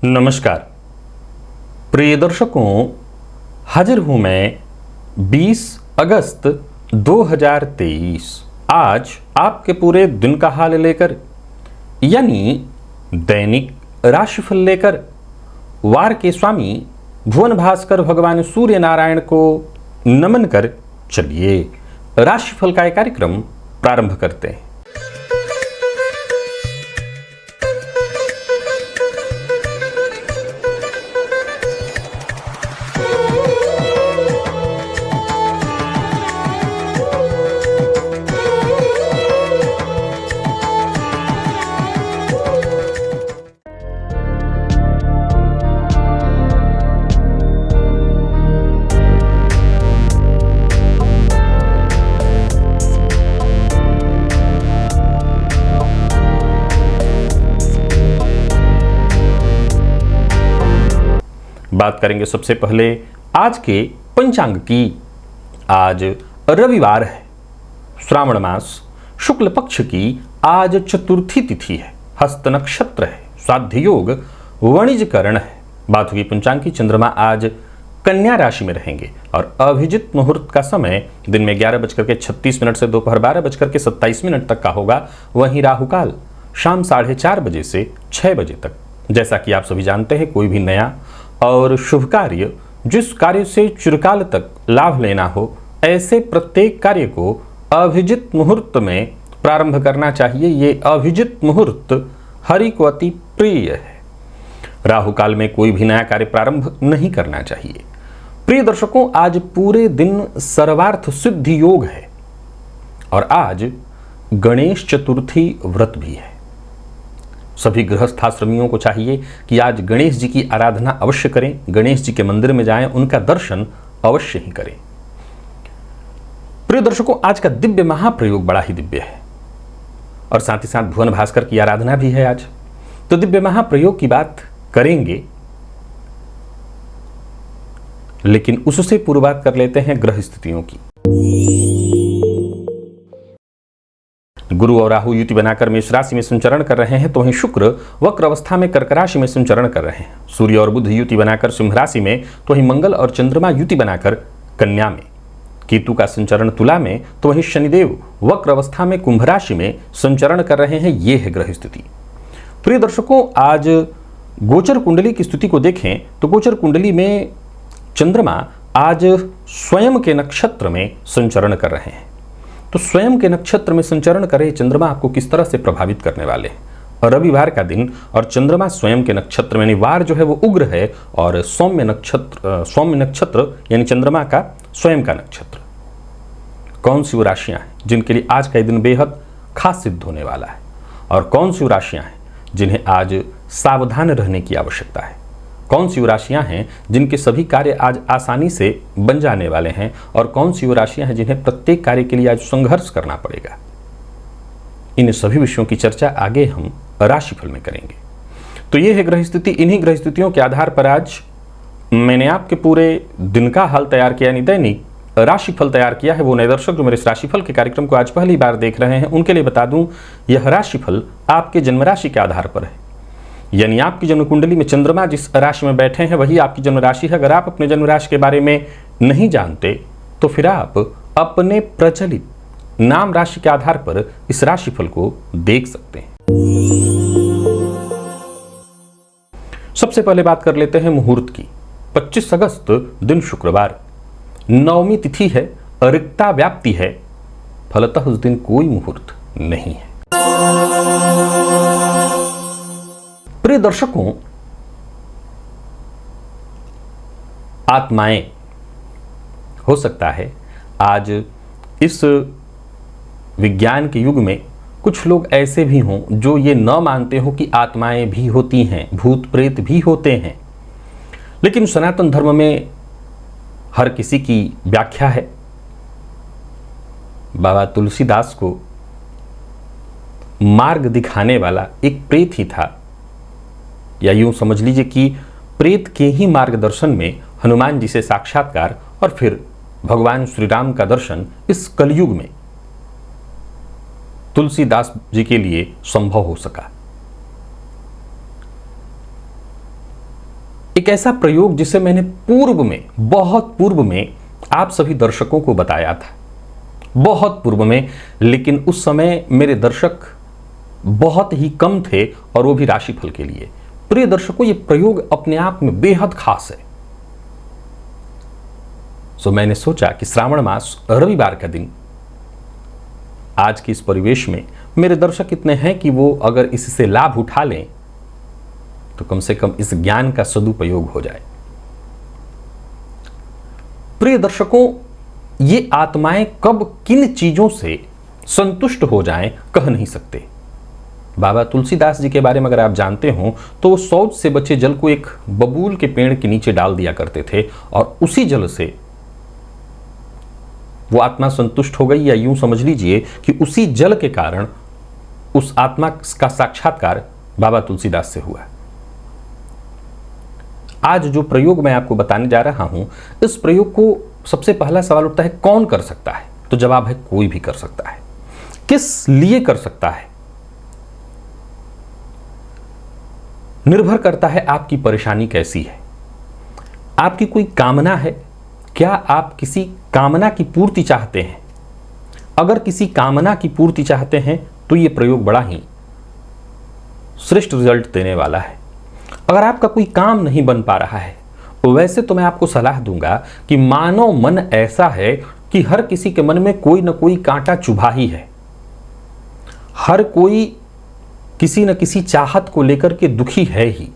नमस्कार प्रिय दर्शकों, हाजिर हूं मैं 20 अगस्त 2023 आज आपके पूरे दिन का हाल लेकर, यानी दैनिक राशिफल लेकर वार के स्वामी भुवन भास्कर भगवान सूर्य नारायण को नमन कर चलिए राशिफल का एक कार्यक्रम प्रारंभ करते हैं। बात करेंगे सबसे पहले आज के पंचांग की। आज रविवार है, श्रावण मास शुक्ल पक्ष की आज चतुर्थी तिथि है, हस्त नक्षत्र है, साध्य योग वणिज करण है। बात होगी पंचांग की। चंद्रमा आज कन्या राशि में रहेंगे और अभिजित मुहूर्त का समय दिन में 11:36 से दोपहर 12:27 तक का होगा। वहीं राहुकाल शाम 4:30 बजे से 6 बजे तक। जैसा कि आप सभी जानते हैं, कोई भी नया और शुभ कार्य, जिस कार्य से चिरकाल तक लाभ लेना हो, ऐसे प्रत्येक कार्य को अभिजित मुहूर्त में प्रारंभ करना चाहिए। ये अभिजित मुहूर्त हरि को अति प्रिय है। राहु काल में कोई भी नया कार्य प्रारंभ नहीं करना चाहिए। प्रिय दर्शकों, आज पूरे दिन सर्वार्थ सिद्धि योग है और आज गणेश चतुर्थी व्रत भी है। सभी गृहस्थाश्रमियों को चाहिए कि आज गणेश जी की आराधना अवश्य करें, गणेश जी के मंदिर में जाएं, उनका दर्शन अवश्य ही करें। प्रिय दर्शकों, आज का दिव्य महाप्रयोग बड़ा ही दिव्य है और साथ ही साथ भुवन भास्कर की आराधना भी है आज। तो दिव्य महाप्रयोग की बात करेंगे, लेकिन उससे पूर्व बात कर लेते हैं ग्रह स्थितियों की। गुरु और राहु युति बनाकर मेष राशि में संचरण कर रहे हैं, तो वहीं शुक्र वक्र अवस्था में कर्क राशि में संचरण कर रहे हैं। सूर्य और बुध युति बनाकर सिंह राशि में, तो वहीं मंगल और चंद्रमा युति बनाकर कन्या में। केतु का संचरण तुला में, तो वहीं शनिदेव वक्र अवस्था में कुंभ राशि में संचरण कर रहे हैं। ये है ग्रह स्थिति। प्रिय दर्शकों, आज गोचर कुंडली की स्थिति को देखें तो गोचर कुंडली में चंद्रमा आज स्वयं के नक्षत्र में संचरण कर रहे हैं। तो स्वयं के नक्षत्र में संचरण कर रहे चंद्रमा आपको किस तरह से प्रभावित करने वाले हैं। रविवार का दिन और चंद्रमा स्वयं के नक्षत्र में, वार जो है वो उग्र है और सौम्य नक्षत्र यानी चंद्रमा का स्वयं का नक्षत्र। कौन सी वो राशियां हैं जिनके लिए आज का दिन बेहद खास सिद्ध होने वाला है, और कौन सी वो राशियां हैं जिन्हें आज सावधान रहने की आवश्यकता है। कौन सी वो राशियां हैं जिनके सभी कार्य आज आसानी से बन जाने वाले हैं, और कौन सी वो राशियां हैं जिन्हें प्रत्येक कार्य के लिए आज संघर्ष करना पड़ेगा। इन सभी विषयों की चर्चा आगे हम राशिफल में करेंगे। तो ये है ग्रह स्थिति। इन्हीं ग्रह स्थितियों के आधार पर आज मैंने आपके पूरे दिन का हाल तैयार किया, यानी दैनिक राशिफल तैयार किया है। वो नए दर्शक जो मेरे इस राशिफल के कार्यक्रम को आज पहली बार देख रहे हैं, उनके लिए बता दूं, यह राशिफल आपके जन्म राशि के आधार पर है। यानी आपकी जन्म कुंडली में चंद्रमा जिस राशि में बैठे हैं वही आपकी जन्म राशि है। अगर आप अपने जन्म राशि के बारे में नहीं जानते तो फिर आप अपने प्रचलित नाम राशि के आधार पर इस राशिफल को देख सकते हैं। सबसे पहले बात कर लेते हैं मुहूर्त की। 25 अगस्त दिन शुक्रवार, नवमी तिथि है, रिक्ता व्याप्ति है। फलतः उस दिन कोई मुहूर्त नहीं है। प्रिय दर्शकों, आत्माएं, हो सकता है आज इस विज्ञान के युग में कुछ लोग ऐसे भी हों जो ये न मानते हो कि आत्माएं भी होती हैं, भूत प्रेत भी होते हैं। लेकिन सनातन धर्म में हर किसी की व्याख्या है। बाबा तुलसीदास को मार्ग दिखाने वाला एक प्रेत ही था, या यूं समझ लीजिए कि प्रेत के ही मार्गदर्शन में हनुमान जी से साक्षात्कार और फिर भगवान श्री राम का दर्शन इस कलयुग में तुलसीदास जी के लिए संभव हो सका। एक ऐसा प्रयोग जिसे मैंने पूर्व में, बहुत पूर्व में आप सभी दर्शकों को बताया था, बहुत पूर्व में, लेकिन उस समय मेरे दर्शक बहुत ही कम थे और वो भी राशिफल के लिए। प्रिय दर्शकों, ये प्रयोग अपने आप में बेहद खास है। सो मैंने सोचा कि श्रावण मास रविवार का दिन, आज के इस परिवेश में मेरे दर्शक इतने हैं कि वो अगर इससे लाभ उठा लें तो कम से कम इस ज्ञान का सदुपयोग हो जाए। प्रिय दर्शकों, ये आत्माएं कब किन चीजों से संतुष्ट हो जाएं कह नहीं सकते। बाबा तुलसीदास जी के बारे में अगर आप जानते हो तो वो शौच से बचे जल को एक बबूल के पेड़ के नीचे डाल दिया करते थे और उसी जल से वो आत्मा संतुष्ट हो गई, या यूं समझ लीजिए कि उसी जल के कारण उस आत्मा का साक्षात्कार बाबा तुलसीदास से हुआ। आज जो प्रयोग मैं आपको बताने जा रहा हूं, इस प्रयोग को सबसे पहला सवाल उठता है, कौन कर सकता है? तो जवाब है, कोई भी कर सकता है। किस लिए कर सकता है? निर्भर करता है आपकी परेशानी कैसी है। आपकी कोई कामना है? क्या आप किसी कामना की पूर्ति चाहते हैं? अगर किसी कामना की पूर्ति चाहते हैं तो यह प्रयोग बड़ा ही श्रेष्ठ रिजल्ट देने वाला है। अगर आपका कोई काम नहीं बन पा रहा है, वैसे तो मैं आपको सलाह दूंगा कि मानव मन ऐसा है कि हर किसी के मन में कोई ना कोई कांटा चुभा ही है। हर कोई किसी न किसी चाहत को लेकर के दुखी है ही।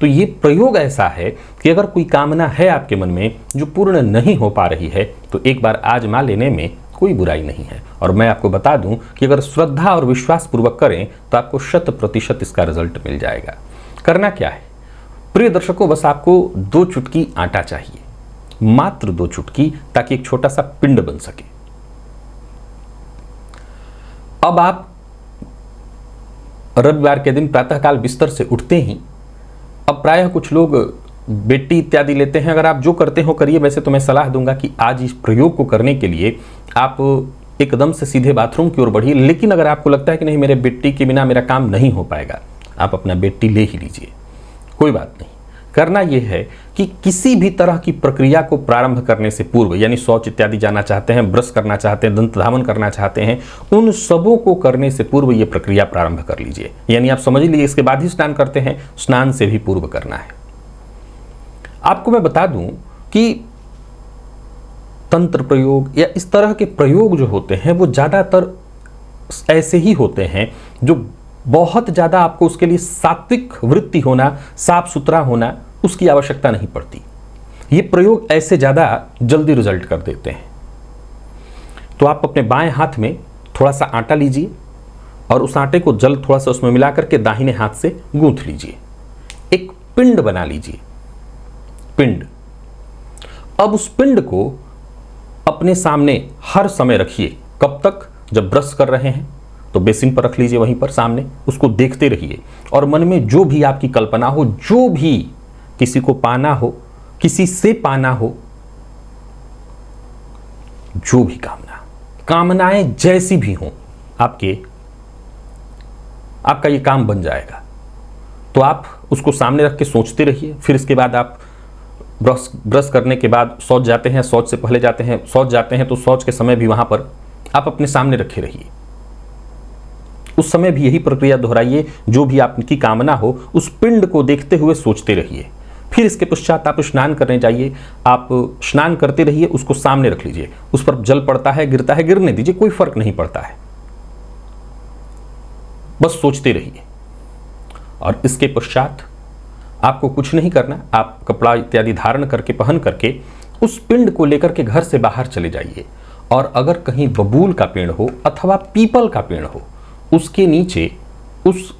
तो ये प्रयोग ऐसा है कि अगर कोई कामना है आपके मन में जो पूर्ण नहीं हो पा रही है तो एक बार आजमा लेने में कोई बुराई नहीं है। और मैं आपको बता दूं कि अगर श्रद्धा और विश्वास पूर्वक करें तो आपको 100% इसका रिजल्ट मिल जाएगा। करना क्या है प्रिय दर्शकों, बस आपको 2 चुटकी आटा चाहिए, मात्र 2 चुटकी, ताकि एक छोटा सा पिंड बन सके। अब आप रविवार के दिन प्रातःकाल बिस्तर से उठते ही, अब प्रायः कुछ लोग बेटी इत्यादि लेते हैं, अगर आप जो करते हो करिए। वैसे तो मैं सलाह दूंगा कि आज इस प्रयोग को करने के लिए आप एकदम से सीधे बाथरूम की ओर बढ़िए, लेकिन अगर आपको लगता है कि नहीं मेरे बेटी के बिना मेरा काम नहीं हो पाएगा, आप अपना बेटी ले ही लीजिए, कोई बात नहीं। करना यह है कि किसी भी तरह की प्रक्रिया को प्रारंभ करने से पूर्व, यानी शौच इत्यादि जाना चाहते हैं, ब्रश करना चाहते हैं, दंत धावन करना चाहते हैं, उन सबों को करने से पूर्व यह प्रक्रिया प्रारंभ कर लीजिए। यानी आप समझ लीजिए इसके बाद ही स्नान करते हैं, स्नान से भी पूर्व करना है। आपको मैं बता दूं कि तंत्र प्रयोग या इस तरह के प्रयोग जो होते हैं वो ज्यादातर ऐसे ही होते हैं जो बहुत ज़्यादा आपको उसके लिए सात्विक वृत्ति होना, साफ सुथरा होना, उसकी आवश्यकता नहीं पड़ती। ये प्रयोग ऐसे ज़्यादा जल्दी रिजल्ट कर देते हैं। तो आप अपने बाएं हाथ में थोड़ा सा आटा लीजिए और उस आटे को जल थोड़ा सा उसमें मिला करके दाहिने हाथ से गूंथ लीजिए। एक पिंड बना लीजिए, पिंड। अब उस पिंड को अपने सामने हर समय रखिए। कब तक? जब ब्रश कर रहे हैं तो बेसिन पर रख लीजिए, वहीं पर सामने उसको देखते रहिए और मन में जो भी आपकी कल्पना हो, जो भी किसी को पाना हो, किसी से पाना हो, जो भी कामनाएं जैसी भी हों, आपका ये काम बन जाएगा। तो आप उसको सामने रख के सोचते रहिए। फिर इसके बाद आप ब्रश करने के बाद शौच जाते हैं, शौच से पहले जाते हैं, शौच जाते हैं तो शौच के समय भी वहां पर आप अपने सामने रखे रहिए। उस समय भी यही प्रक्रिया दोहराइए। जो भी आपकी कामना हो उस पिंड को देखते हुए सोचते रहिए। फिर इसके पश्चात आप स्नान करने जाइए। आप स्नान करते रहिए, उसको सामने रख लीजिए। उस पर जल पड़ता है, गिरता है, गिरने दीजिए, कोई फर्क नहीं पड़ता है, बस सोचते रहिए। और इसके पश्चात आपको कुछ नहीं करना, आप कपड़ा इत्यादि धारण करके, पहन करके उस पिंड को लेकर के घर से बाहर चले जाइए। और अगर कहीं बबूल का पेड़ हो अथवा पीपल का पेड़ हो, उसके नीचे उस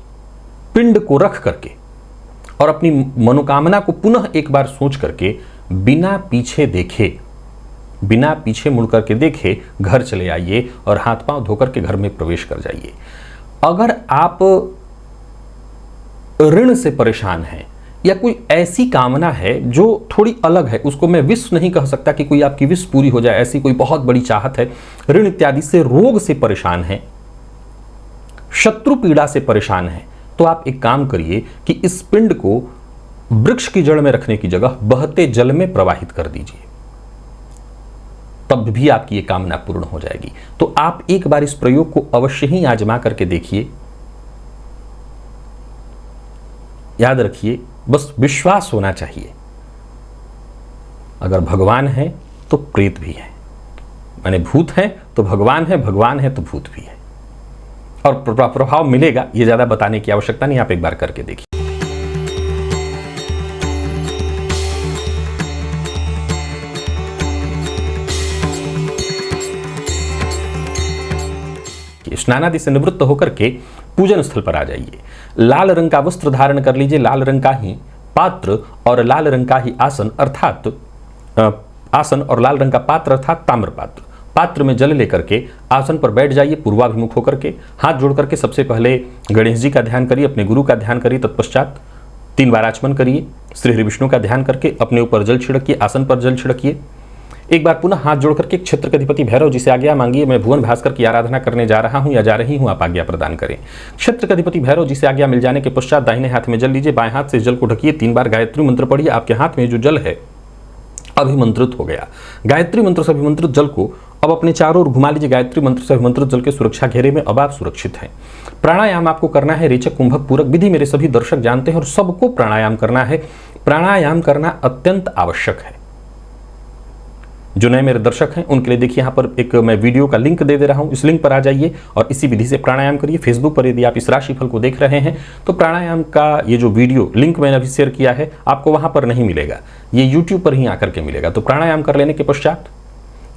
पिंड को रख करके और अपनी मनोकामना को पुनः एक बार सोच करके बिना पीछे देखे, बिना पीछे मुड़ करके देखे घर चले आइए और हाथ पांव धोकर के घर में प्रवेश कर जाइए। अगर आप ऋण से परेशान हैं या कोई ऐसी कामना है जो थोड़ी अलग है, उसको मैं विश नहीं कह सकता कि कोई आपकी विश पूरी हो जाए, ऐसी कोई बहुत बड़ी चाहत है, ऋण इत्यादि से, रोग से परेशान है, शत्रु पीड़ा से परेशान है, तो आप एक काम करिए कि इस पिंड को वृक्ष की जड़ में रखने की जगह बहते जल में प्रवाहित कर दीजिए, तब भी आपकी ये कामना पूर्ण हो जाएगी। तो आप एक बार इस प्रयोग को अवश्य ही आजमा करके देखिए। याद रखिए, बस विश्वास होना चाहिए। अगर भगवान है तो प्रेत भी है, माने भूत है तो भगवान है, भगवान है तो भूत भी है, और प्रभाव मिलेगा। ये ज्यादा बताने की आवश्यकता नहीं, आप एक बार करके देखिए। स्नानादि से निवृत्त होकर के पूजन स्थल पर आ जाइए। लाल रंग का वस्त्र धारण कर लीजिए, लाल रंग का ही पात्र और लाल रंग का ही आसन, अर्थात आसन और लाल रंग का पात्र अर्थात ताम्र पात्र। पात्र में जल लेकर के आसन पर बैठ जाइए, पूर्वाभिमुख होकर के। हाथ जोड़ करके सबसे पहले गणेश जी का ध्यान करिए, अपने गुरु का ध्यान करिए, तत्पश्चात 3 बार आचमन करिए। श्री हरि विष्णु का ध्यान करके अपने ऊपर जल छिड़किए, आसन पर जल छिड़किए। एक बार पुनः हाथ जोड़ करके क्षेत्र के अधिपति भैरव जी से आज्ञा मांगिए, मैं भुवन भास्कर की आराधना करने जा रहा हूं या जा रही हूं, आप आज्ञा प्रदान करें। क्षेत्र के अधिपति भैरव जी से आज्ञा मिल जाने के पश्चात दाहिने हाथ में जल लीजिए, बाएं हाथ से जल को ढकिए, 3 बार गायत्री मंत्र पढ़िए। आपके हाथ में जो जल है अभिमंत्रित हो गया। गायत्री मंत्र से अभिमंत्रित जल को अब अपने चारों ओर घुमा लीजिए। गायत्री मंत्र से अभिमंत्रित जल के सुरक्षा घेरे में अब आप सुरक्षित हैं। प्राणायाम आपको करना है, रेचक कुंभक पूरक विधि मेरे सभी दर्शक जानते हैं और सबको प्राणायाम करना है। प्राणायाम करना अत्यंत आवश्यक है। जो नए मेरे दर्शक हैं उनके लिए देखिए, यहाँ पर एक मैं वीडियो का लिंक दे रहा हूँ, इस लिंक पर आ जाइए और इसी विधि से प्राणायाम करिए। फेसबुक पर यदि आप इस राशिफल को देख रहे हैं तो प्राणायाम का ये जो वीडियो लिंक मैंने अभी शेयर किया है आपको वहाँ पर नहीं मिलेगा, ये यूट्यूब पर ही आकर के मिलेगा। तो प्राणायाम कर लेने के पश्चात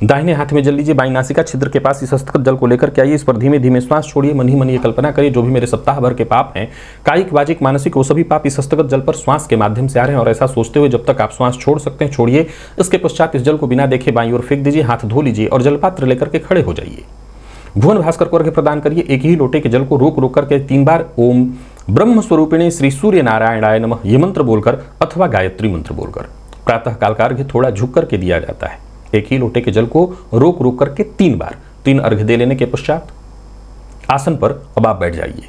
दाहिने हाथ में जल लीजिए, बाई नासिका छिद्र के पास इस हस्तगत जल को लेकर के आइए। इस पर धीमे धीमे श्वास छोड़िए, मन ही मन ये कल्पना करिए जो भी मेरे सप्ताह भर के पाप हैं, कायिक वाचिक मानसिक, वो सभी पाप इस हस्तगत जल पर श्वास के माध्यम से आ रहे हैं। और ऐसा सोचते हुए जब तक आप श्वास छोड़ सकते हैं छोड़िए। इसके पश्चात इस जल को बिना देखे बाईं ओर फेंक दीजिए, हाथ धो लीजिए और जलपात्र लेकर के खड़े हो जाइए। भुवन भास्कर को अर्घ्य प्रदान करिए। एक ही लोटे के जल को रोक रोक करके 3 बार ओम ब्रह्म स्वरूपिणे श्री सूर्य नारायणाय नमः ये मंत्र बोलकर अथवा गायत्री मंत्र बोलकर प्रातः काल का अर्घ्य थोड़ा झुक करके दिया जाता है। एक ही लोटे के जल को रोक रोक करके 3 बार 3 अर्घ्य दे लेने के पश्चात आसन पर अब आप बैठ जाइए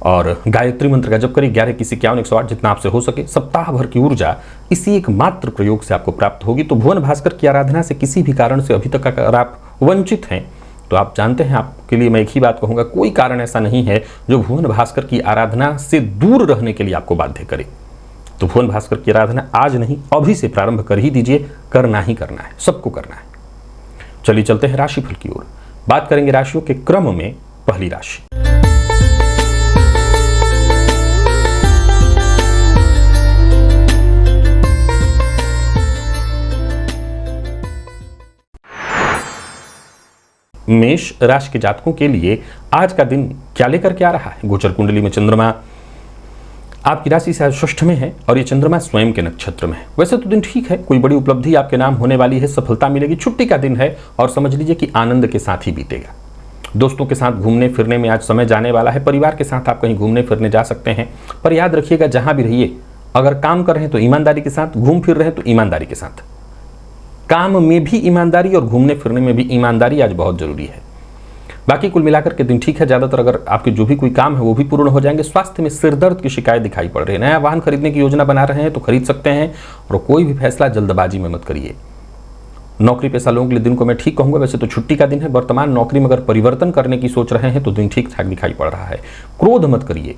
और गायत्री मंत्र का जप करिए। 11 की 51 108 जितना आपसे हो सके। सप्ताह भर की ऊर्जा इसी एक मात्र प्रयोग से आपको प्राप्त होगी। तो भुवन भास्कर की आराधना से किसी भी कारण से अभी तक अगर आप वंचित हैं तो आप जानते हैं, आपके लिए मैं एक ही बात कहूँगा, कोई कारण ऐसा नहीं है जो भुवन भास्कर की आराधना से दूर रहने के लिए आपको बाध्य करे। तो भुवन भास्कर की आराधना आज नहीं अभी से प्रारंभ कर ही दीजिए। करना ही करना है, सबको करना है। चलिए चलते हैं राशिफल की ओर। बात करेंगे राशियों के क्रम में। पहली राशि मेष राशि के जातकों के लिए आज का दिन क्या लेकर के आ रहा है। गोचर कुंडली में चंद्रमा आपकी राशि से आज षष्ठ में है और ये चंद्रमा स्वयं के नक्षत्र में है। वैसे तो दिन ठीक है, कोई बड़ी उपलब्धि आपके नाम होने वाली है, सफलता मिलेगी, छुट्टी का दिन है और समझ लीजिए कि आनंद के साथ ही बीतेगा। दोस्तों के साथ घूमने फिरने में आज समय जाने वाला है। परिवार के साथ आप कहीं घूमने फिरने जा सकते हैं, पर याद रखिएगा जहां भी रहिए, अगर काम कर रहे हैं तो ईमानदारी के साथ, घूम फिर रहे हैं तो ईमानदारी के साथ। काम में भी ईमानदारी और घूमने फिरने में भी ईमानदारी आज बहुत जरूरी है। बाकी कुल मिलाकर के दिन ठीक है। ज़्यादातर अगर आपके जो भी कोई काम है वो भी पूर्ण हो जाएंगे। स्वास्थ्य में सिर दर्द की शिकायत दिखाई पड़ रही है। नया वाहन खरीदने की योजना बना रहे हैं तो खरीद सकते हैं और कोई भी फैसला जल्दबाजी में मत करिए। नौकरी पेशा लोगों के लिए दिन को मैं ठीक कहूँगा। वैसे तो छुट्टी का दिन है, वर्तमान नौकरी में अगर परिवर्तन करने की सोच रहे हैं तो दिन ठीक ठाक दिखाई पड़ रहा है। क्रोध मत करिए।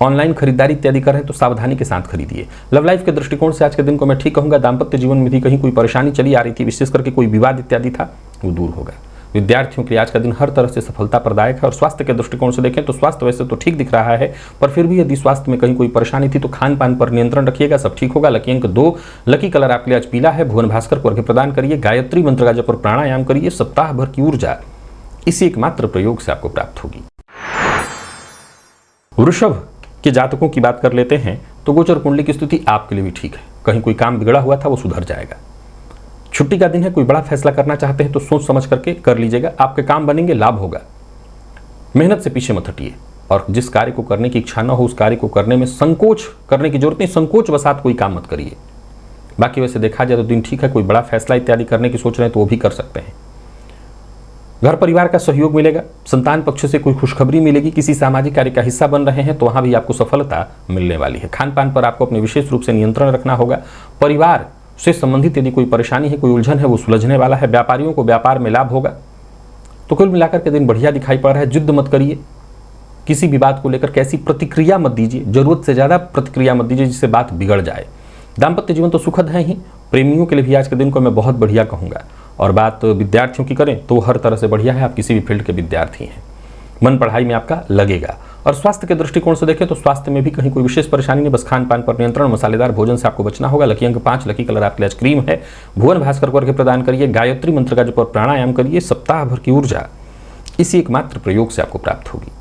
ऑनलाइन खरीदारी इत्यादि कर रहे हैं तो सावधानी के साथ खरीदिए। लव लाइफ के दृष्टिकोण से आज के दिन को मैं ठीक कहूँगा। दाम्पत्य जीवन में भी कहीं कोई परेशानी चली आ रही थी, विशेष करके कोई विवाद इत्यादि था, वो दूर होगा। विद्यार्थियों के लिए आज का दिन हर तरह से सफलता प्रदायक है। और स्वास्थ्य के दृष्टिकोण से देखें तो स्वास्थ्य वैसे तो ठीक दिख रहा है, पर फिर भी यदि स्वास्थ्य में कहीं कोई परेशानी थी तो खान पान पर नियंत्रण रखिएगा, सब ठीक होगा। लकी अंक 2, लकी कलर आपके लिए आज पीला है। भुवन भास्कर को अर्घ्य प्रदान करिए। गायत्री मंत्र का जप और प्राणायाम करिए। सप्ताह भर की ऊर्जा इसी एकमात्र प्रयोग से आपको प्राप्त होगी। वृषभ के जातकों की बात कर लेते हैं तो गोचर कुंडली की स्थिति आपके लिए भी ठीक है। कहीं कोई काम बिगड़ा हुआ था वो सुधर जाएगा। छुट्टी का दिन है, कोई बड़ा फैसला करना चाहते हैं तो सोच समझ करके कर लीजिएगा। आपके काम बनेंगे, लाभ होगा। मेहनत से पीछे मत हटिए और जिस कार्य को करने की इच्छा न हो उस कार्य को करने में संकोच करने की जरूरत नहीं। संकोच वसात कोई काम मत करिए। बाकी वैसे देखा जाए तो दिन ठीक है। कोई बड़ा फैसला इत्यादि करने की सोच रहे हैं तो वो भी कर सकते हैं। घर परिवार का सहयोग मिलेगा, संतान पक्ष से कोई खुशखबरी मिलेगी, किसी सामाजिक कार्य का हिस्सा बन रहे हैं तो वहां भी आपको सफलता मिलने वाली है। खान पान पर आपको अपने विशेष रूप से नियंत्रण रखना होगा। परिवार से संबंधित यदि कोई परेशानी है, कोई उलझन है, वो सुलझने वाला है। व्यापारियों को व्यापार में लाभ होगा। तो कुल मिलाकर के दिन बढ़िया दिखाई पड़ रहा है। जिद्द मत करिए, किसी भी बात को लेकर कैसी प्रतिक्रिया मत दीजिए, जरूरत से ज्यादा प्रतिक्रिया मत दीजिए जिससे बात बिगड़ जाए। दाम्पत्य जीवन तो सुखद है ही, प्रेमियों के लिए भी आज के दिन को मैं बहुत बढ़िया कहूंगा। और बात विद्यार्थियों की करें तो हर तरह से बढ़िया है। आप किसी भी फील्ड के विद्यार्थी हैं, मन पढ़ाई में आपका लगेगा। और स्वास्थ्य के दृष्टिकोण से देखें तो स्वास्थ्य में भी कहीं कोई विशेष परेशानी नहीं, बस खान पान पर नियंत्रण, मसालेदार भोजन से आपको बचना होगा। लकी अंक 5, लकी कलर आपके लिए आज क्रीम है। भुवन भास्कर को अर्घ्य प्रदान करिए, गायत्री मंत्र का जप और प्राणायाम करिए। सप्ताह भर की ऊर्जा इसी एकमात्र प्रयोग से आपको प्राप्त होगी।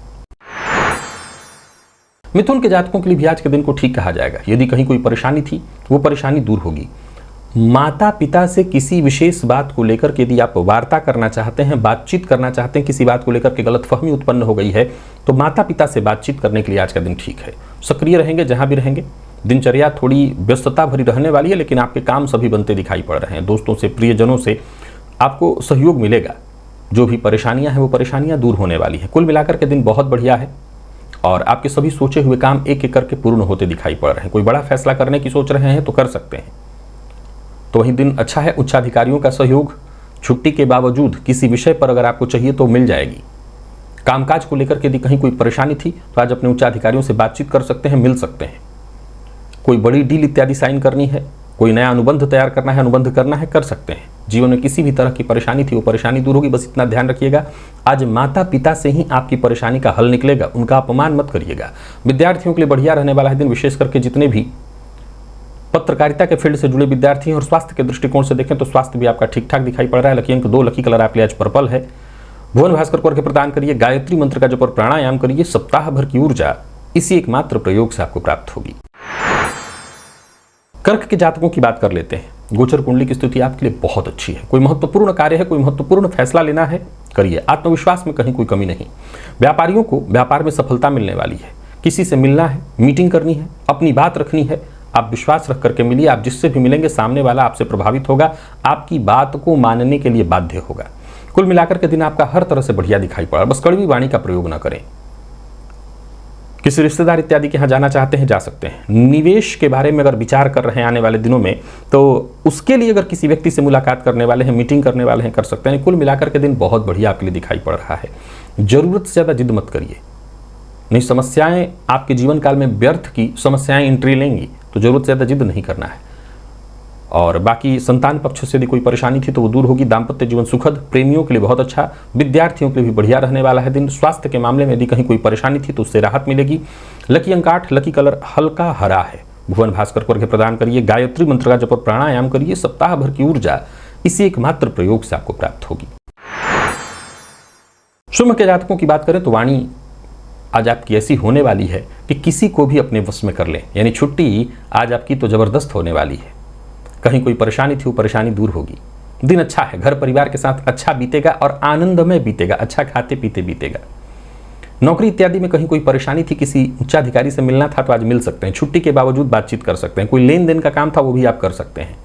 मिथुन के जातकों के लिए भी आज के दिन को ठीक कहा जाएगा। यदि कहीं कोई परेशानी थी वो परेशानी दूर होगी। माता पिता से किसी विशेष बात को लेकर के यदि आप वार्ता करना चाहते हैं, बातचीत करना चाहते हैं, किसी बात को लेकर के गलतफहमी उत्पन्न हो गई है तो माता पिता से बातचीत करने के लिए आज का दिन ठीक है। सक्रिय रहेंगे जहां भी रहेंगे। दिनचर्या थोड़ी व्यस्तता भरी रहने वाली है लेकिन आपके काम सभी बनते दिखाई पड़ रहे हैं। दोस्तों से, प्रियजनों से आपको सहयोग मिलेगा। जो भी परेशानियां हैं वो परेशानियां दूर होने वाली हैं। कुल मिलाकर के दिन बहुत बढ़िया है और आपके सभी सोचे हुए काम एक एक करके पूर्ण होते दिखाई पड़ रहे हैं। कोई बड़ा फैसला करने की सोच रहे हैं तो कर सकते हैं, तो वही दिन अच्छा है। उच्चाधिकारियों का सहयोग, छुट्टी के बावजूद किसी विषय पर अगर आपको चाहिए तो मिल जाएगी। कामकाज को लेकर के यदि कहीं कोई परेशानी थी तो आज अपने उच्चाधिकारियों से बातचीत कर सकते हैं, मिल सकते हैं। कोई बड़ी डील इत्यादि साइन करनी है, कोई नया अनुबंध तैयार करना है, अनुबंध करना है, कर सकते हैं। जीवन में किसी भी तरह की परेशानी थी वो परेशानी दूर होगी। बस इतना ध्यान रखिएगा, आज माता पिता से ही आपकी परेशानी का हल निकलेगा, उनका अपमान मत करिएगा। विद्यार्थियों के लिए बढ़िया रहने वाला है दिन, विशेष करके जितने भी पत्रकारिता के फील्ड से जुड़े विद्यार्थी हैं। और स्वास्थ्य के दृष्टिकोण से देखें तो स्वास्थ्य भी आपका ठीक ठाक दिखाई पड़ रहा है। लकी अंक 2, लकी कलर आपके लिए आज पर्पल है। भुवन भास्कर को अर्घ्य प्रदान करिए, गायत्री मंत्र का जप और प्राणायाम करिए। सप्ताह भर की ऊर्जा इसी एकमात्र प्रयोग से आपको प्राप्त होगी। कर्क के जातकों की बात कर लेते हैं। गोचर कुंडली की स्थिति आपके लिए बहुत अच्छी है। कोई महत्वपूर्ण कार्य है, कोई महत्वपूर्ण फैसला लेना है, करिए। आत्मविश्वास में कहीं कोई कमी नहीं। व्यापारियों को व्यापार में सफलता मिलने वाली है। किसी से मिलना है, मीटिंग करनी है, अपनी बात रखनी है, आप विश्वास रख करके मिलिए। आप जिससे भी मिलेंगे सामने वाला आपसे प्रभावित होगा, आपकी बात को मानने के लिए बाध्य होगा। कुल मिलाकर के दिन आपका हर तरह से बढ़िया दिखाई पड़ा। बस कड़वी वाणी का प्रयोग न करें। किसी रिश्तेदार इत्यादि के यहाँ जाना चाहते हैं, जा सकते हैं। निवेश के बारे में अगर विचार कर रहे हैं आने वाले दिनों में तो उसके लिए अगर किसी व्यक्ति से मुलाकात करने वाले हैं, मीटिंग करने वाले हैं, कर सकते हैं। कुल मिलाकर के दिन बहुत बढ़िया आपके लिए दिखाई पड़ रहा है। जरूरत से ज्यादा जिद मत करिए, नहीं समस्याएं आपके जीवन काल में व्यर्थ की समस्याएं एंट्री लेंगी, तो जरूरत से ज्यादा जिद नहीं करना है। और बाकी संतान पक्ष से यदि कोई परेशानी थी तो वो दूर होगी। दाम्पत्य जीवन सुखद, प्रेमियों के लिए बहुत अच्छा, विद्यार्थियों के लिए भी बढ़िया रहने वाला है दिन। स्वास्थ्य के मामले में यदि कहीं कोई परेशानी थी तो उससे राहत मिलेगी। लकी अंक 8, लकी कलर हल्का हरा है। भुवन भास्कर को अर्घ्य प्रदान करिए, गायत्री मंत्र का जप और प्राणायाम करिए। सप्ताह भर की ऊर्जा इसी एकमात्र प्रयोग से आपको प्राप्त होगी। सिंह के जातकों की बात करें तो वाणी आज आपकी ऐसी होने वाली है कि किसी को भी अपने वश में कर लें। यानी छुट्टी आज आपकी तो जबरदस्त होने वाली है। कहीं कोई परेशानी थी वो परेशानी दूर होगी। दिन अच्छा है, घर परिवार के साथ अच्छा बीतेगा और आनंदमय बीतेगा, अच्छा खाते पीते बीतेगा। नौकरी इत्यादि में कहीं कोई परेशानी थी, किसी उच्चाधिकारी से मिलना था तो आज मिल सकते हैं। छुट्टी के बावजूद बातचीत कर सकते हैं। कोई लेन देन का काम था वो भी आप कर सकते हैं।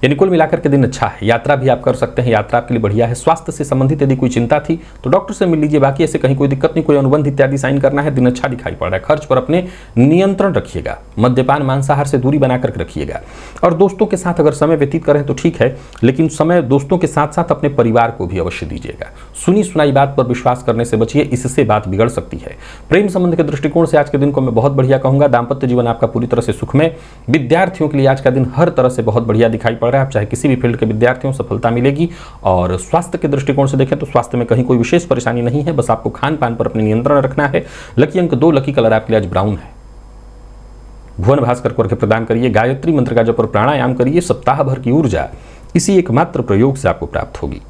यानी कुल मिलाकर के दिन अच्छा है। यात्रा भी आप कर सकते हैं, यात्रा आपके लिए बढ़िया है। स्वास्थ्य से संबंधित यदि कोई चिंता थी तो डॉक्टर से मिल लीजिए। बाकी ऐसे कहीं कोई दिक्कत नहीं, कोई अनुबंध इत्यादि साइन करना है, दिन अच्छा दिखाई पड़ रहा है। खर्च पर अपने नियंत्रण रखिएगा। मद्यपान मांसाहार से दूरी बनाकर रखिएगा। और दोस्तों के साथ अगर समय व्यतीत करें तो ठीक है, लेकिन समय दोस्तों के साथ साथ अपने परिवार को भी अवश्य दीजिएगा। सुनी सुनाई बात पर विश्वास करने से बचिए, इससे बात बिगड़ सकती है। प्रेम संबंध के दृष्टिकोण से आज के दिन को मैं बहुत बढ़िया कहूंगा। दाम्पत्य जीवन आपका पूरी तरह से सुखमय। विद्यार्थियों के लिए आज का दिन हर तरह से बहुत बढ़िया दिखाई पड़ रहा है। आप चाहे किसी भी फील्ड के विद्यार्थियों सफलता मिलेगी। और स्वास्थ्य के दृष्टिकोण से देखें तो स्वास्थ्य में कहीं कोई विशेष परेशानी नहीं है, बस आपको खान पान पर अपने नियंत्रण रखना है। लकी अंक 2, लकी कलर आपके लिए आज ब्राउन है। भुवन भास्कर को अर्घ्य प्रदान करिए, गायत्री मंत्र का जप और प्राणायाम करिए। सप्ताह भर की ऊर्जा इसी एकमात्र प्रयोग से आपको प्राप्त होगी।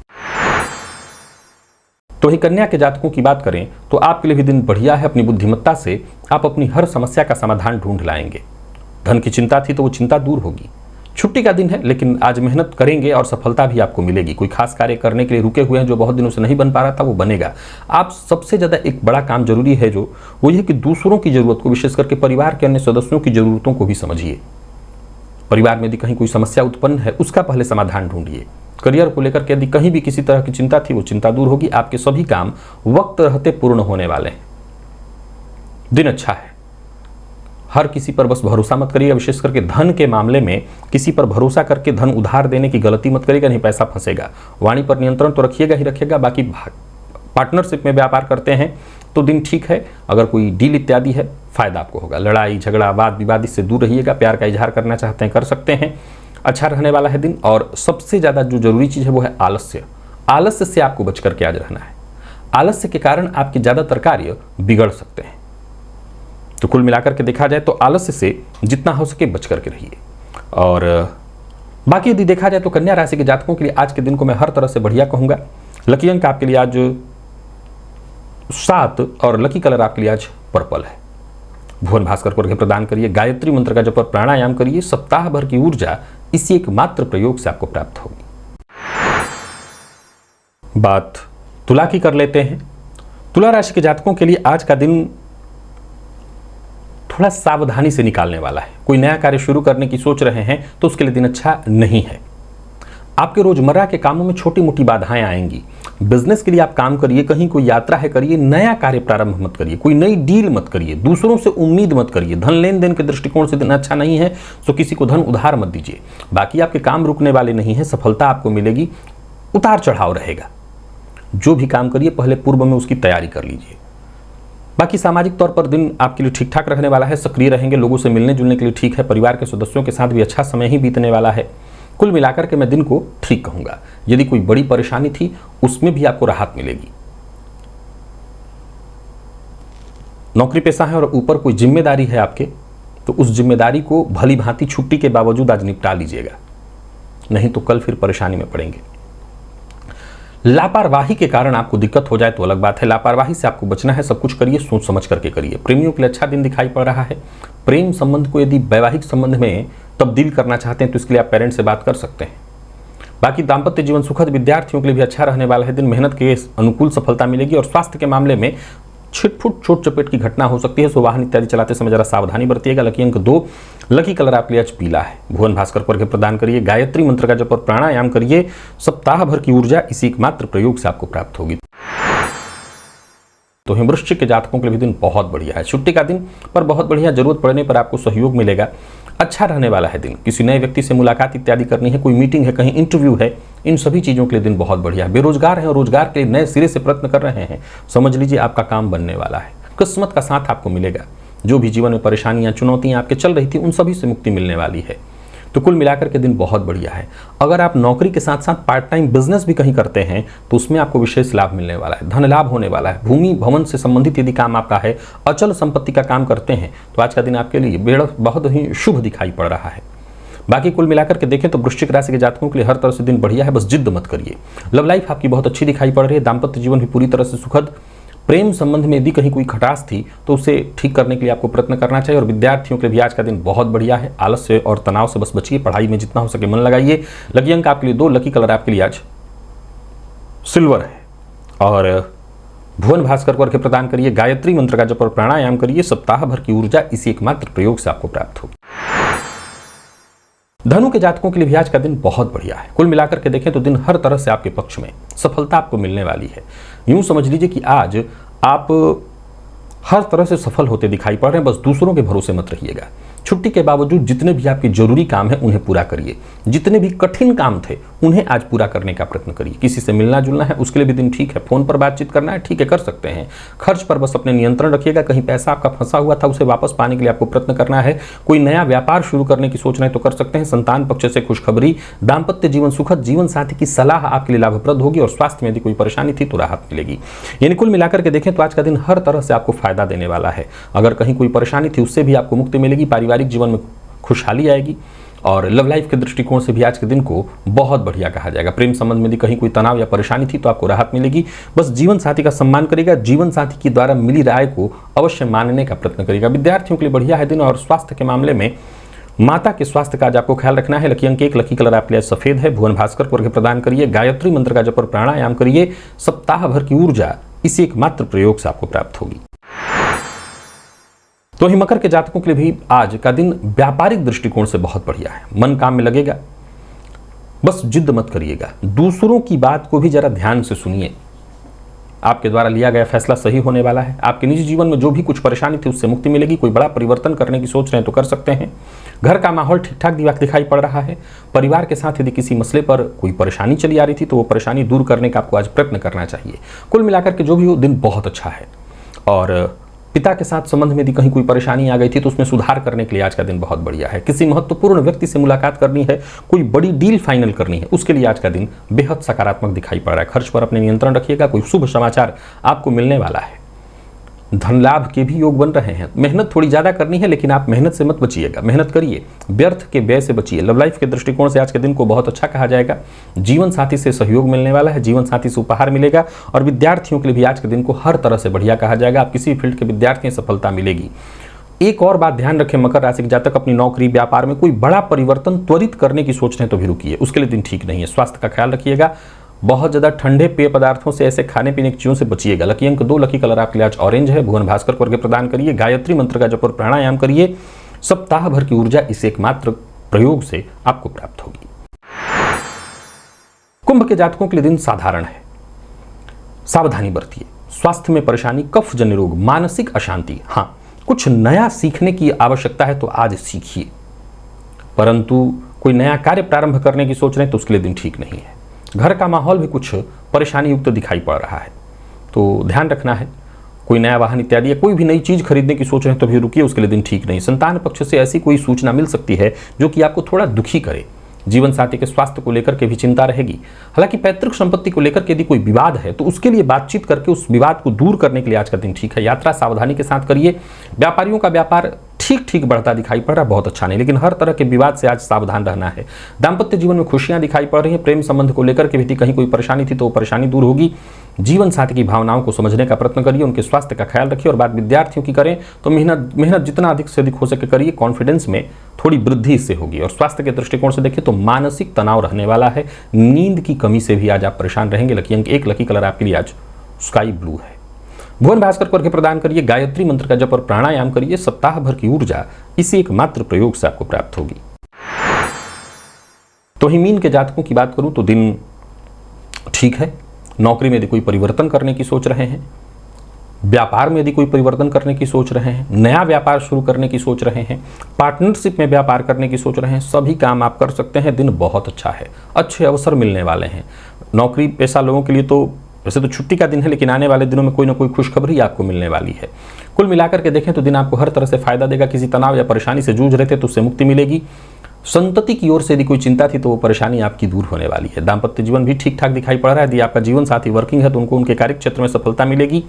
तो ही कन्या के जातकों की बात करें तो आपके लिए भी दिन बढ़िया है। अपनी बुद्धिमत्ता से आप अपनी हर समस्या का समाधान ढूंढ लाएंगे। धन की चिंता थी तो वो चिंता दूर होगी। छुट्टी का दिन है लेकिन आज मेहनत करेंगे और सफलता भी आपको मिलेगी। कोई खास कार्य करने के लिए रुके हुए हैं जो बहुत दिनों से नहीं बन पा रहा था, वो बनेगा। आप सबसे ज़्यादा एक बड़ा काम जरूरी है जो वो ये कि दूसरों की ज़रूरत को, विशेष करके परिवार के अन्य सदस्यों की ज़रूरतों को भी समझिए। परिवार में यदि कहीं कोई समस्या उत्पन्न है उसका पहले समाधान ढूंढिए। करियर को लेकर के यदि कहीं भी किसी तरह की चिंता थी वो चिंता दूर होगी। आपके सभी काम वक्त रहते पूर्ण होने वाले हैं। दिन अच्छा है। हर किसी पर बस भरोसा मत करिएगा, विशेष करके धन के मामले में किसी पर भरोसा करके धन उधार देने की गलती मत करिएगा, नहीं पैसा फंसेगा। वाणी पर नियंत्रण तो रखिएगा ही रखिएगा। बाकी पार्टनरशिप में व्यापार करते हैं तो दिन ठीक है। अगर कोई डील इत्यादि है फायदा आपको होगा। लड़ाई झगड़ा वाद विवाद इससे दूर रहिएगा। प्यार का इजहार करना चाहते हैं कर सकते हैं। अच्छा रहने वाला है दिन। और सबसे ज़्यादा जो जरूरी चीज़ है वो है आलस्य। आलस्य से आपको बच करके आज रहना है। आलस्य के कारण आपके ज़्यादातर कार्य बिगड़ सकते हैं। तो कुल मिलाकर के देखा जाए तो आलस्य से जितना हो सके बच करके रहिए। और बाकी यदि देखा जाए तो कन्या राशि के जातकों के लिए आज के दिन को मैं हर तरह से बढ़िया कहूँगा। लकी अंक आपके लिए आज 7 और लकी कलर आपके लिए आज पर्पल है। भुवन भास्कर को अर्घ्य प्रदान करिए। गायत्री मंत्र का जप और प्राणायाम करिए। सप्ताह भर की ऊर्जा इसी एक मात्र प्रयोग से आपको प्राप्त होगी। बात तुला की कर लेते हैं। तुला राशि के जातकों के लिए आज का दिन थोड़ा सावधानी से निकालने वाला है। कोई नया कार्य शुरू करने की सोच रहे हैं तो उसके लिए दिन अच्छा नहीं है। आपके रोजमर्रा के कामों में छोटी मोटी बाधाएं आएंगी। बिजनेस के लिए आप काम करिए, कहीं कोई यात्रा है करिए, नया कार्य प्रारंभ मत करिए, कोई नई डील मत करिए, दूसरों से उम्मीद मत करिए। धन लेन देन के दृष्टिकोण से दिन अच्छा नहीं है तो किसी को धन उधार मत दीजिए। बाकी आपके काम रुकने वाले नहीं है, सफलता आपको मिलेगी। उतार चढ़ाव रहेगा। जो भी काम करिए पहले पूर्व में उसकी तैयारी कर लीजिए। बाकी सामाजिक तौर पर दिन आपके लिए ठीक ठाक रहने वाला है। सक्रिय रहेंगे, लोगों से मिलने जुलने के लिए ठीक है। परिवार के सदस्यों के साथ भी अच्छा समय ही बीतने वाला है। कुल मिलाकर के मैं दिन को ठीक कहूंगा। यदि कोई बड़ी परेशानी थी उसमें भी आपको राहत मिलेगी। नौकरी पेशा है और ऊपर कोई जिम्मेदारी है आपके, तो उस जिम्मेदारी को भली भांति छुट्टी के बावजूद आज निपटा लीजिएगा, नहीं तो कल फिर परेशानी में पड़ेंगे। लापरवाही के कारण आपको दिक्कत हो जाए तो अलग बात है। लापरवाही से आपको बचना है। सब कुछ करिए सोच समझ करके करिए। प्रेमियों के लिए अच्छा दिन दिखाई पड़ रहा है। प्रेम संबंध को यदि वैवाहिक संबंध में तब्दील करना चाहते हैं तो इसके लिए आप पेरेंट्स से बात कर सकते हैं। बाकी दाम्पत्य जीवन सुखद। विद्यार्थियों के लिए भी अच्छा रहने वाला है दिन। मेहनत के अनुकूल सफलता मिलेगी। और स्वास्थ्य के मामले में छिटफुट चोट चपेट की घटना हो सकती है, सो वाहन इत्यादि चलाते समय जरा सावधानी बरतिएगा। लकी अंक 2, लकी कलर आपके लिए आज पीला है। भुवन भास्कर को अर्घ्य प्रदान करिए। गायत्री मंत्र का जप और प्राणायाम करिए। सप्ताह भर की ऊर्जा इसी एकमात्र प्रयोग से आपको प्राप्त होगी। तो वृश्चिक के जातकों के लिए भी दिन बहुत बढ़िया है। छुट्टी का दिन पर बहुत बढ़िया। जरूरत पड़ने पर आपको सहयोग मिलेगा। अच्छा रहने वाला है दिन। किसी नए व्यक्ति से मुलाकात इत्यादि करनी है, कोई मीटिंग है, कहीं इंटरव्यू है, इन सभी चीज़ों के लिए दिन बहुत बढ़िया है। बेरोजगार हैं और रोजगार के लिए नए सिरे से प्रयत्न कर रहे हैं, समझ लीजिए आपका काम बनने वाला है। किस्मत का साथ आपको मिलेगा। जो भी जीवन में परेशानियां चुनौतियां आपके चल रही थी उन सभी से मुक्ति मिलने वाली है। तो कुल मिलाकर के दिन बहुत बढ़िया है। अगर आप नौकरी के साथ साथ पार्ट टाइम बिजनेस भी कहीं करते हैं तो उसमें आपको विशेष लाभ मिलने वाला है। धन लाभ होने वाला है। भूमि भवन से संबंधित यदि काम आपका है, अचल संपत्ति का काम करते हैं तो आज का दिन आपके लिए बहुत ही शुभ दिखाई पड़ रहा है। बाकी कुल मिलाकर के देखें तो वृश्चिक राशि के जातकों के लिए हर तरह से दिन बढ़िया है। बस जिद मत करिए। लव लाइफ आपकी बहुत अच्छी दिखाई पड़ रही है। दाम्पत्य जीवन भी पूरी तरह से सुखद। प्रेम संबंध में यदि कहीं कोई खटास थी तो उसे ठीक करने के लिए आपको प्रयत्न करना चाहिए। और विद्यार्थियों के लिए भी आज का दिन बहुत बढ़िया है। आलस्य और तनाव से बस बचिए। पढ़ाई में जितना हो सके मन लगाइए। लकी अंक आपके लिए 2, लकी कलर आपके लिए आज सिल्वर है। और भुवन भास्कर को अर्घ्य प्रदान करिए। गायत्री मंत्र का जप और प्राणायाम करिए। सप्ताह भर की ऊर्जा इसी एकमात्र प्रयोग से आपको प्राप्त होगी। धनु के जातकों के लिए भी आज का दिन बहुत बढ़िया है। कुल मिलाकर के देखें तो दिन हर तरह से आपके पक्ष में। सफलता आपको मिलने वाली है। यूं समझ लीजिए कि आज आप हर तरह से सफल होते दिखाई पड़ रहे हैं। बस दूसरों के भरोसे मत रहिएगा। छुट्टी के बावजूद जितने भी आपके जरूरी काम हैं उन्हें पूरा करिए। जितने भी कठिन काम थे उन्हें आज पूरा करने का प्रयत्न करिए। किसी से मिलना जुलना है उसके लिए भी दिन ठीक है। फोन पर बातचीत करना है ठीक है, कर सकते हैं। खर्च पर बस अपने नियंत्रण रखिएगा। कहीं पैसा आपका फंसा हुआ था उसे वापस पाने के लिए आपको प्रयत्न करना है। कोई नया व्यापार शुरू करने की सोच रहे हैं तो कर सकते हैं। संतान पक्ष से खुशखबरी। दाम्पत्य जीवन सुखद। जीवन साथी की सलाह आपके लिए लाभप्रद होगी। और स्वास्थ्य में यदि कोई परेशानी थी तो राहत मिलेगी। यानी कुल मिलाकर के देखें तो आज का दिन हर तरह से आपको फायदा देने वाला है। अगर कहीं कोई परेशानी थी उससे भी आपको मुक्ति मिलेगी। पारिवारिक जीवन में खुशहाली आएगी। और लव लाइफ के दृष्टिकोण से भी आज के दिन को बहुत बढ़िया कहा जाएगा। प्रेम संबंध में यदि कहीं कोई तनाव या परेशानी थी तो आपको राहत मिलेगी। बस जीवन साथी का सम्मान करेगा। जीवन साथी की द्वारा मिली राय को अवश्य मानने का प्रयत्न करेगा। विद्यार्थियों के लिए बढ़िया है दिन। और स्वास्थ्य के मामले में माता के स्वास्थ्य का आज आपको ख्याल रखना है। लकी अंक 1, लकी कलर आपके लिए सफेद है। भुवन भास्कर को अर्घ्य प्रदान करिए। गायत्री मंत्र का जप और प्राणायाम करिए। सप्ताह भर की ऊर्जा इसी एकमात्र प्रयोग से आपको प्राप्त होगी। तो ही मकर के जातकों के लिए भी आज का दिन व्यापारिक दृष्टिकोण से बहुत बढ़िया है। मन काम में लगेगा। बस जिद मत करिएगा, दूसरों की बात को भी जरा ध्यान से सुनिए। आपके द्वारा लिया गया फैसला सही होने वाला है। आपके निजी जीवन में जो भी कुछ परेशानी थी उससे मुक्ति मिलेगी। कोई बड़ा परिवर्तन करने की सोच रहे हैं तो कर सकते हैं। घर का माहौल ठीक ठाक दिखाई पड़ रहा है। परिवार के साथ यदि किसी मसले पर कोई परेशानी चली आ रही थी तो वो परेशानी दूर करने का आपको आज प्रयत्न करना चाहिए। कुल मिलाकर के जो भी हो दिन बहुत अच्छा है। और पिता के साथ संबंध में यदि कहीं कोई परेशानी आ गई थी तो उसमें सुधार करने के लिए आज का दिन बहुत बढ़िया है। किसी महत्वपूर्ण व्यक्ति से मुलाकात करनी है, कोई बड़ी डील फाइनल करनी है, उसके लिए आज का दिन बेहद सकारात्मक दिखाई पड़ रहा है। खर्च पर अपने नियंत्रण रखिएगा। कोई शुभ समाचार आपको मिलने वाला है। धन लाभ के भी योग बन रहे हैं। मेहनत थोड़ी ज्यादा करनी है लेकिन आप मेहनत से मत बचिएगा, मेहनत करिए, व्यर्थ के व्यय से बचिए। लव लाइफ के दृष्टिकोण से आज के दिन को बहुत अच्छा कहा जाएगा। जीवन साथी से सहयोग मिलने वाला है, जीवन साथी से उपहार मिलेगा। और विद्यार्थियों के लिए भी आज के दिन को हर तरह से बढ़िया कहा जाएगा। आप किसी फील्ड के विद्यार्थी सफलता मिलेगी। एक और बात ध्यान रखें, मकर राशि के जातक अपनी नौकरी व्यापार में कोई बड़ा परिवर्तन त्वरित करने की सोच रहे हैं तो भी रुकिए, उसके लिए दिन ठीक नहीं है। स्वास्थ्य का ख्याल रखिएगा। बहुत ज्यादा ठंडे पेय पदार्थों से, ऐसे खाने पीने की चीजों से बचिएगा। लकी अंक 2, लकी कलर आपके लिए आज ऑरेंज है। भुवन भास्कर को अर्घ्य प्रदान करिए। गायत्री मंत्र का जप और प्राणायाम करिए। सप्ताह भर की ऊर्जा इस एकमात्र प्रयोग से आपको प्राप्त होगी। कुंभ के जातकों के लिए दिन साधारण है। सावधानी बरतिए। स्वास्थ्य में परेशानी, कफ जन्य रोग, मानसिक अशांति। हाँ, कुछ नया सीखने की आवश्यकता है तो आज सीखिए, परंतु कोई नया कार्य प्रारंभ करने की सोच रहे हैं तो उसके लिए दिन ठीक नहीं है। घर का माहौल भी कुछ परेशानी युक्त दिखाई पड़ रहा है तो ध्यान रखना है। कोई नया वाहन इत्यादि या कोई भी नई चीज खरीदने की सोच रहे हैं तो भी रुकिए, उसके लिए दिन ठीक नहीं। संतान पक्ष से ऐसी कोई सूचना मिल सकती है जो कि आपको थोड़ा दुखी करे। जीवन साथी के स्वास्थ्य को लेकर के भी चिंता रहेगी। हालांकि पैतृक संपत्ति को लेकर के यदि कोई विवाद है तो उसके लिए बातचीत करके उस विवाद को दूर करने के लिए आज का दिन ठीक है। यात्रा सावधानी के साथ करिए। व्यापारियों का व्यापार ठीक ठीक बढ़ता दिखाई पड़ रहा, बहुत अच्छा नहीं, लेकिन हर तरह के विवाद से आज सावधान रहना है। दाम्पत्य जीवन में खुशियां दिखाई पड़ रही हैं। प्रेम संबंध को लेकर के भी कहीं कोई परेशानी थी तो वो परेशानी दूर होगी। जीवन साथी की भावनाओं को समझने का प्रयत्न करिए। उनके स्वास्थ्य का ख्याल रखिए। और बात विद्यार्थियों की करें तो मेहनत जितना अधिक से अधिक हो सके करिए। कॉन्फिडेंस में थोड़ी वृद्धि इससे होगी। और स्वास्थ्य के दृष्टिकोण से देखिए तो मानसिक तनाव रहने वाला है। नींद की कमी से भी आज आप परेशान रहेंगे। लकी अंक 1, लकी कलर आपके लिए आज स्काई ब्लू है। भुवन भास्कर को अर्घ्य प्रदान करिए। गायत्री मंत्र का जप और प्राणायाम करिए। सप्ताह भर की ऊर्जा इसी एकमात्र प्रयोग से आपको प्राप्त होगी। तो ही मीन के जातकों की बात करूं तो दिन ठीक है। नौकरी में यदि कोई परिवर्तन करने की सोच रहे हैं, व्यापार में यदि कोई परिवर्तन करने की सोच रहे हैं, नया व्यापार शुरू करने की सोच रहे हैं, पार्टनरशिप में व्यापार करने की सोच रहे हैं, सभी काम आप कर सकते हैं। दिन बहुत अच्छा है, अच्छे अवसर मिलने वाले हैं। नौकरी पेशा लोगों के लिए तो वैसे तो छुट्टी का दिन है, लेकिन आने वाले दिनों में कोई ना कोई खुशखबरी आपको मिलने वाली है। कुल मिलाकर के देखें तो दिन आपको हर तरह से फायदा देगा। किसी तनाव या परेशानी से जूझ रहे थे तो उससे मुक्ति मिलेगी। संतति की ओर से यदि कोई चिंता थी तो वो परेशानी आपकी दूर होने वाली है। दाम्पत्य जीवन भी ठीक ठाक दिखाई पड़ रहा है। यदि आपका जीवन साथी वर्किंग है तो उनको उनके कार्य क्षेत्र में सफलता मिलेगी।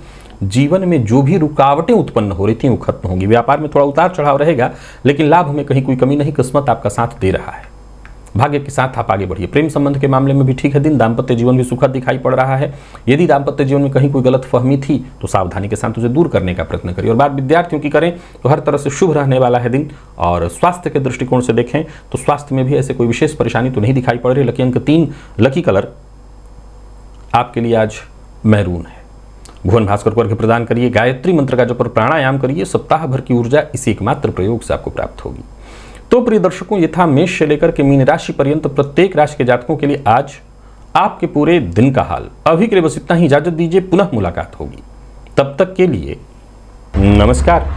जीवन में जो भी रुकावटें उत्पन्न हो रही थी वो खत्म होंगी। व्यापार में थोड़ा उतार चढ़ाव रहेगा लेकिन लाभ में कहीं कोई कमी नहीं। किस्मत आपका साथ दे रहा है। भाग्य के साथ आप आगे बढ़िए। प्रेम संबंध के मामले में भी ठीक है दिन। दाम्पत्य जीवन भी सुखद दिखाई पड़ रहा है। यदि दाम्पत्य जीवन में कहीं कोई गलत फहमी थी तो सावधानी के साथ उसे दूर करने का प्रयत्न करिए। और बात विद्यार्थियों की करें तो हर तरह से शुभ रहने वाला है दिन। और स्वास्थ्य के दृष्टिकोण से देखें तो स्वास्थ्य में भी ऐसे कोई विशेष परेशानी तो नहीं दिखाई पड़ रही। लकी अंक 3, लकी कलर आपके लिए आज मैरून है। भुवन भास्कर को अर्घ्य प्रदान करिए। गायत्री मंत्र का जप और प्राणायाम करिए। सप्ताह भर की ऊर्जा इसी एकमात्र प्रयोग से आपको प्राप्त होगी। तो प्रिय दर्शकों, ये था मेष से लेकर के मीन राशि पर्यंत प्रत्येक राशि के जातकों के लिए आज आपके पूरे दिन का हाल। अभी के लिए बस इतना ही। इजाजत दीजिए, पुनः मुलाकात होगी। तब तक के लिए नमस्कार।